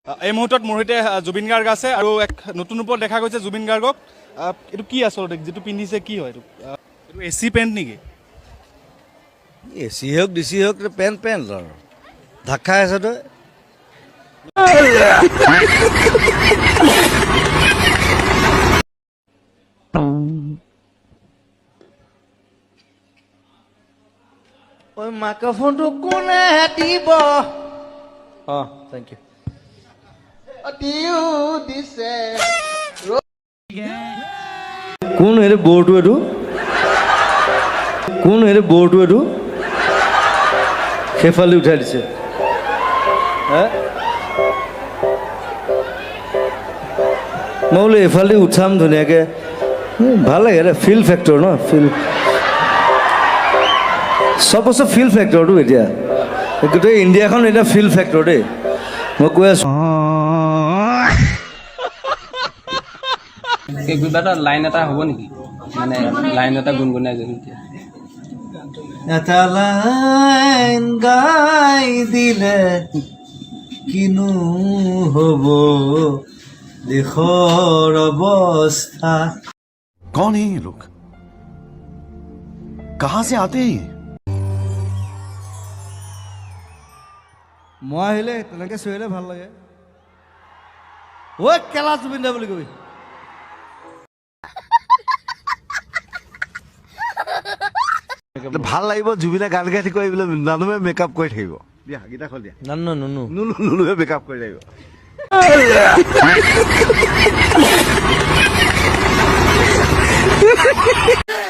এই মুহূৰ্তত মোৰ সৈতে জুবিন গাৰ্গ আছে আৰু এক নতুন ৰূপত দেখা গৈছে জুবিন গাৰ্গক। এইটো কি আচলতে যিটো পিন্ধিছে কি হয়? এইটো এচি পেণ্ট নেকি? এচি হওক ডিচি হওক পেণ্ট পেণ্ট আৰু ঢাক খাই আছে তই। ঐ মাইক্ৰফোনটো কোনে দিব? অঁ থেংক ইউ। কোন হেৰি বৰটো এইটো? কোন হেৰি বৰটো এইটো? সেইফালে উঠাই দিছে হে। মই বোলো এইফালে উঠাম ধুনীয়াকৈ, ভাল লাগে দে। ফিল ফেক্টৰ ন, ফিল চব বস্তু ফিল ফেক্টৰটো। এতিয়া গোটেই ইণ্ডিয়াখন এতিয়া ফিল ফেক্টৰ দেই, মই কৈ আছোঁ। কিবা এটা লাইন এটা হ'ব নেকি? মানে লাইন এটা গুণগুণাই যদি এটা লাইন গাই দিলে কিনো হ'ব দেশৰ অৱস্থা। कौन है ये लोग? कहां से आते हैं ये? মই আহিলে তেনেকৈ চিঞৰিলে ভাল লাগে। ঐ কেলা জুবিন দা বুলি কবি। ভাল লাগিব জুবিনে গান গাই থাকিব, এইবিলাক নানুৱে মেকআপ কৰি থাকিব। দিয়া গীতা খল দিয়া। নানো নুনু নুনুৱে মেকআপ কৰি থাকিব।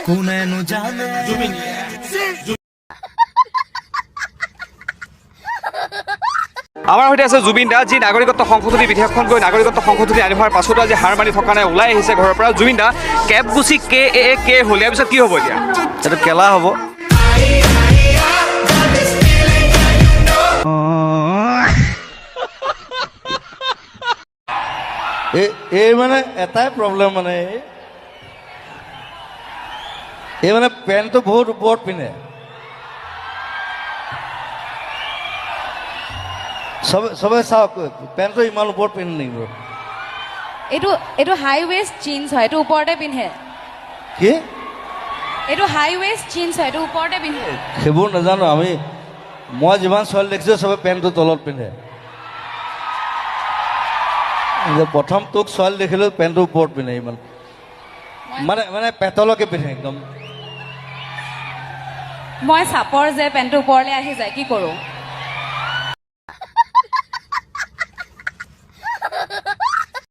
কোনেনো জানে জুবিন। আমাৰ সৈতে আছে জুবিন দা, যি নাগৰিকত্ব সংশোধনী বিধেয়কখন গৈ নাগৰিকত্ব সংশোধনী আনি হোৱাৰ পাছতো আজি হাৰ মানি থকা নাই, ওলাই আহিছে ঘৰৰ পৰা। জুবিন দা, কেব গুচি কে হ'ল, ইয়াৰ পিছত কি হ'ব এতিয়া? এইটো কেলা হ'ব। এই মানে এটাই প্ৰব্লেম, মানে এই মানে পেণ্টটো বহুত ওপৰত পিন্ধে। চবে চাওক, পেণ্টটো ইমান ওপৰত পিন্ধে নেকি? এইটো হাই ৱেষ্ট জিন্স হয়, এইটো ওপৰতে পিন্ধে। কি? এইটো হাই ৱেষ্ট জিন্স হয়, এইটো ওপৰতে পিন্ধে। সেইবোৰ নাজানো আমি। মই যিমান ছোৱালী দেখিছোঁ চবে পেণ্টটো তলত পিন্ধে। প্ৰথম তোক ছোৱালী দেখিলোঁ পেণ্টটো ওপৰত পিন্ধে, ইমান মানে পেটলৈকে পিন্ধে একদম। মই চাপৰ যে পেণ্টটো ওপৰলৈ আহি যায়, কি কৰোঁ?